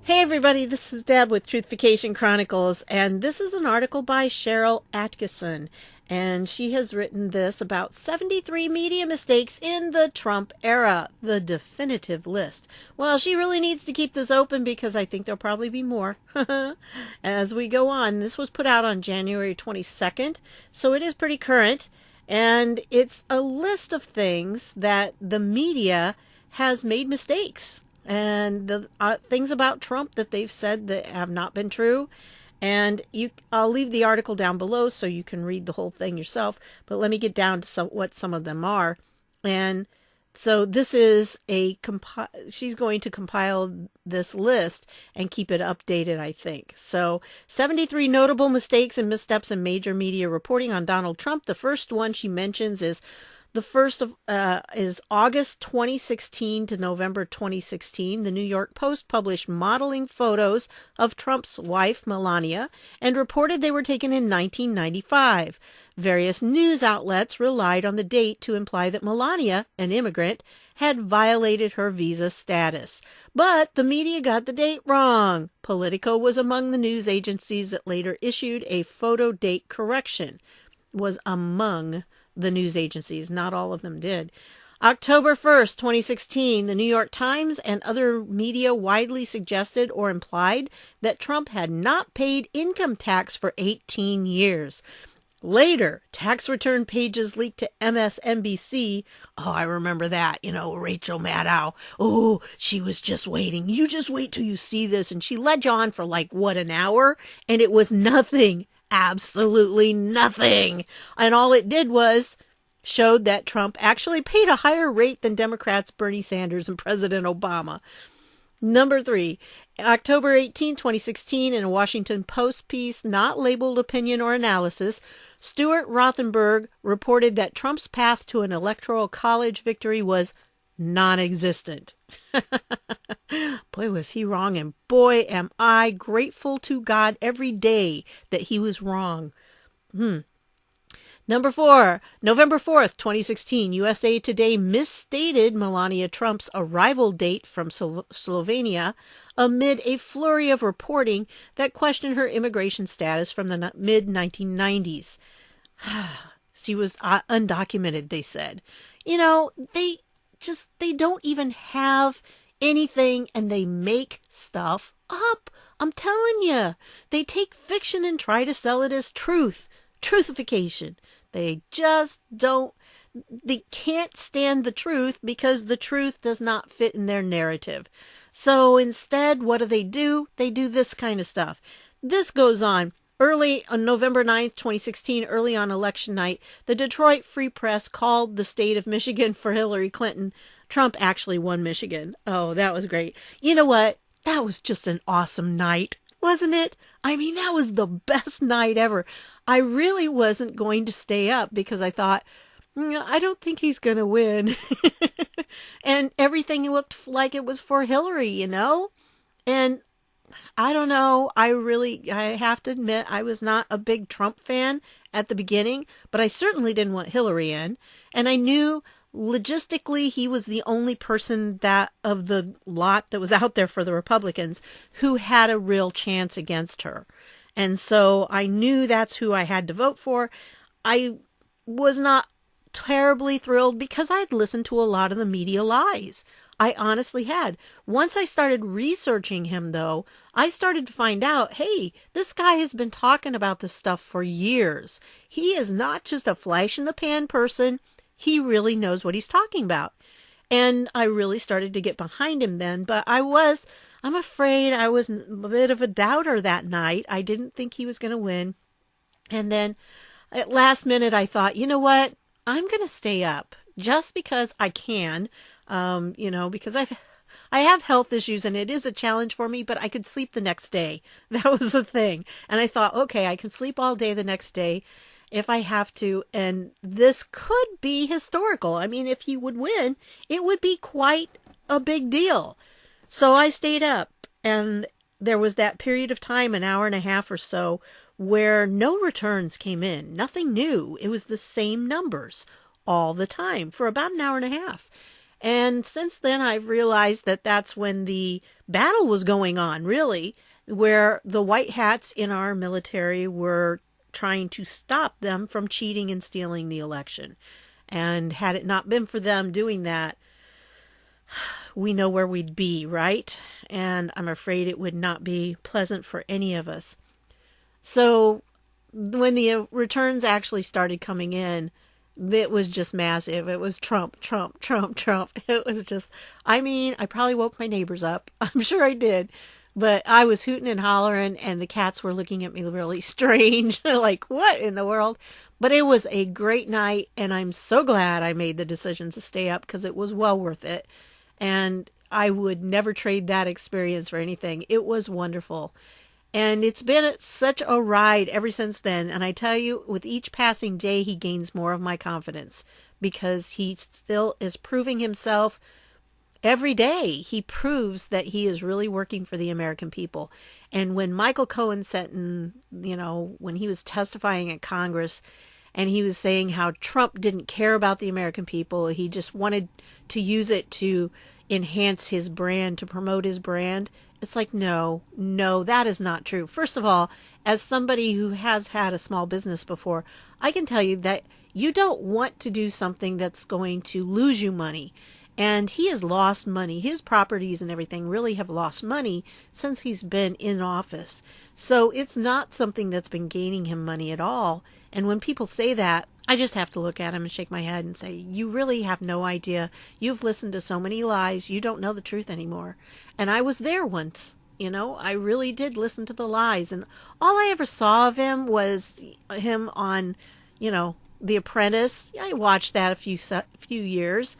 Hey everybody, this is Deb with Truthification Chronicles, and this is an article by Cheryl Atkinson, and she has written this about 73 media mistakes in the Trump era, the definitive list. Well, she really needs to keep this open because I think there'll probably be more as we go on. This was put out on January 22nd, so it is pretty current, and it's a list of things that the media has made mistakes and the things about Trump that they've said that have not been true. And I'll leave the article down below so you can read the whole thing yourself. But let me get down to what some of them are. And so this is she's going to compile this list and keep it updated, I think. So 73 notable mistakes and missteps in major media reporting on Donald Trump. The first one she mentions is August 2016 to November 2016. The New York Post published modeling photos of Trump's wife, Melania, and reported they were taken in 1995. Various news outlets relied on the date to imply that Melania, an immigrant, had violated her visa status. But the media got the date wrong. Politico was among the news agencies that later issued a photo date correction. Was among the news agencies. Not all of them did. October 1st, 2016, the New York Times and other media widely suggested or implied that Trump had not paid income tax for 18 years. Later, tax return pages leaked to MSNBC. Oh, I remember that. Rachel Maddow. Oh, she was just waiting. You just wait till you see this. And she led you on for an hour? And it was nothing. Absolutely nothing. And all it did was showed that Trump actually paid a higher rate than Democrats Bernie Sanders and President Obama. Number 3, October 18, 2016, in a Washington Post piece not labeled opinion or analysis, Stuart Rothenberg reported that Trump's path to an electoral college victory was non-existent. Boy, was he wrong, and boy, am I grateful to God every day that he was wrong. Number 4, November 4th, 2016, USA Today misstated Melania Trump's arrival date from Slovenia amid a flurry of reporting that questioned her immigration status from the mid-1990s. She was undocumented, they said. They don't even have anything, and they make stuff up. I'm telling you, they take fiction and try to sell it as truth. Truthification. They just don't, they can't stand the truth because the truth does not fit in their narrative. So instead, what do? They do this kind of stuff. This goes on. Early on November 9th, 2016, early on election night, the Detroit Free Press called the state of Michigan for Hillary Clinton. Trump actually won Michigan. Oh, that was great. You know what? That was just an awesome night, wasn't it? I mean, that was the best night ever. I really wasn't going to stay up because I thought, I don't think he's going to win. And everything looked like it was for Hillary, And I don't know. I have to admit, I was not a big Trump fan at the beginning, but I certainly didn't want Hillary in. And I knew logistically he was the only person that of the lot that was out there for the Republicans who had a real chance against her. And so I knew that's who I had to vote for. I was not terribly thrilled because I had listened to a lot of the media lies. I honestly had. Once I started researching him, though, I started to find out, hey, this guy has been talking about this stuff for years. He is not just a flash in the pan person. He really knows what he's talking about. And I really started to get behind him then, but I'm afraid I was a bit of a doubter that night. I didn't think he was going to win. And then at last minute, I thought, you know what? I'm going to stay up just because I can. Because I have health issues and it is a challenge for me, but I could sleep the next day. That was the thing. And I thought, okay, I can sleep all day the next day if I have to. And this could be historical. I mean, if he would win, it would be quite a big deal. So I stayed up, and there was that period of time, an hour and a half or so, where no returns came in. Nothing new. It was the same numbers all the time for about an hour and a half. And since then, I've realized that that's when the battle was going on, really, where the white hats in our military were trying to stop them from cheating and stealing the election. And had it not been for them doing that, we know where we'd be, right? And I'm afraid it would not be pleasant for any of us. So when the returns actually started coming in, it was just massive. It was Trump, Trump, Trump, Trump. It was just, I mean, I probably woke my neighbors up. I'm sure I did. But I was hooting and hollering, and the cats were looking at me really strange. Like, what in the world? But it was a great night, and I'm so glad I made the decision to stay up because it was well worth it. And I would never trade that experience for anything. It was wonderful. And it's been such a ride ever since then. And I tell you, with each passing day, he gains more of my confidence because he still is proving himself every day. He proves that he is really working for the American people. And when Michael Cohen said, when he was testifying at Congress, and he was saying how Trump didn't care about the American people, he just wanted to use it to enhance his brand, to promote his brand. It's like, no, that is not true. First of all, as somebody who has had a small business before, I can tell you that you don't want to do something that's going to lose you money. And he has lost money. His properties and everything really have lost money since he's been in office. So it's not something that's been gaining him money at all. And when people say that, I just have to look at him and shake my head and say, you really have no idea. You've listened to so many lies. You don't know the truth anymore. And I was there once. I really did listen to the lies. And all I ever saw of him was him on, The Apprentice. I watched that a few years.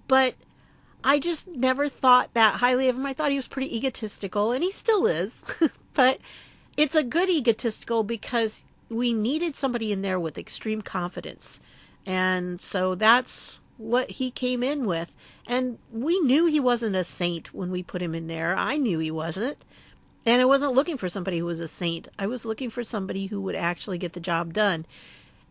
But I just never thought that highly of him. I thought he was pretty egotistical, and he still is. But it's a good egotistical because we needed somebody in there with extreme confidence. And so that's what he came in with. And we knew he wasn't a saint when we put him in there. I knew he wasn't. And I wasn't looking for somebody who was a saint. I was looking for somebody who would actually get the job done.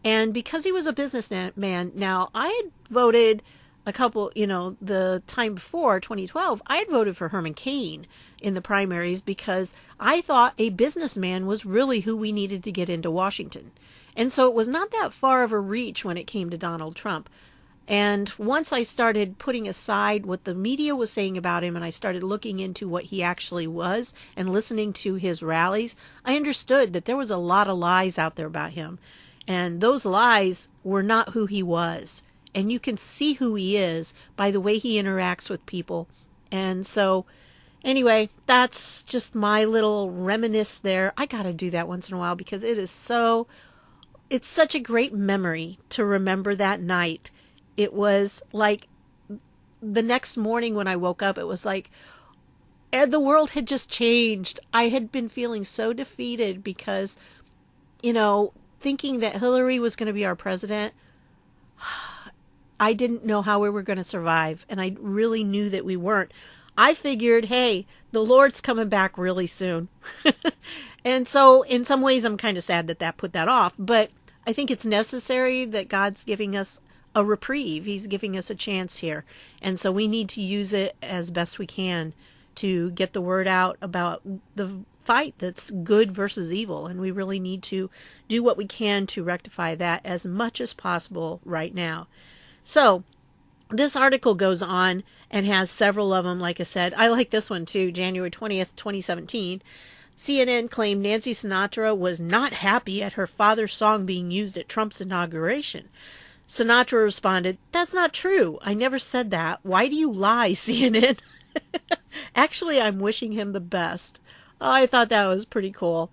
And because he was a businessman, now I had voted a couple, the time before 2012, I had voted for Herman Cain in the primaries because I thought a businessman was really who we needed to get into Washington. And so it was not that far of a reach when it came to Donald Trump. And once I started putting aside what the media was saying about him and I started looking into what he actually was and listening to his rallies, I understood that there was a lot of lies out there about him. And those lies were not who he was. And you can see who he is by the way he interacts with people. And so, anyway, that's just my little reminisce there. I got to do that once in a while because it's such a great memory to remember that night. It was like the next morning when I woke up, it was like the world had just changed. I had been feeling so defeated because, thinking that Hillary was going to be our president, I didn't know how we were going to survive, and I really knew that we weren't. I figured, hey, the Lord's coming back really soon. And so in some ways, I'm kind of sad that put that off, but I think it's necessary that God's giving us a reprieve. He's giving us a chance here. And so we need to use it as best we can to get the word out about the fight that's good versus evil. And we really need to do what we can to rectify that as much as possible right now. So this article goes on and has several of them. Like I said, I like this one too. January 20th, 2017. CNN claimed Nancy Sinatra was not happy at her father's song being used at Trump's inauguration. Sinatra responded, "That's not true. I never said that. Why do you lie, CNN?" Actually, I'm wishing him the best. Oh, I thought that was pretty cool.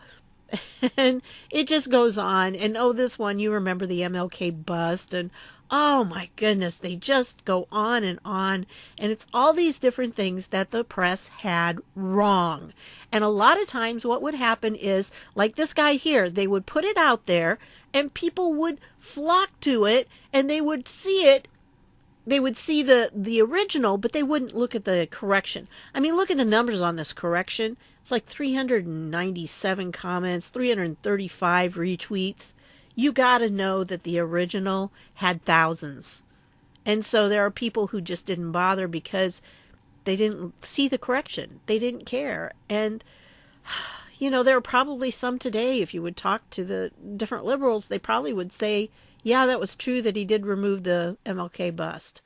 And it just goes on. And this one, you remember the MLK bust. And oh my goodness, they just go on. And it's all these different things that the press had wrong. And a lot of times what would happen is, like this guy here, they would put it out there and people would flock to it and they would see it. They would see the original, but they wouldn't look at the correction. I mean, look at the numbers on this correction. It's like 397 comments, 335 retweets. You got to know that the original had thousands. And so there are people who just didn't bother because they didn't see the correction. They didn't care. And, there are probably some today, if you would talk to the different liberals, they probably would say, yeah, that was true that he did remove the MLK bust.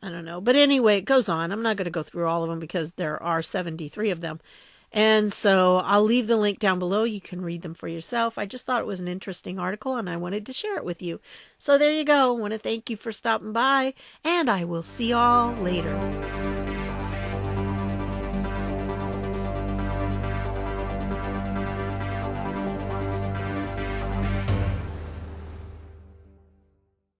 I don't know. But anyway, it goes on. I'm not going to go through all of them because there are 73 of them. And so I'll leave the link down below. You can read them for yourself. I just thought it was an interesting article and I wanted to share it with you. So there you go. I want to thank you for stopping by, and I will see y'all later.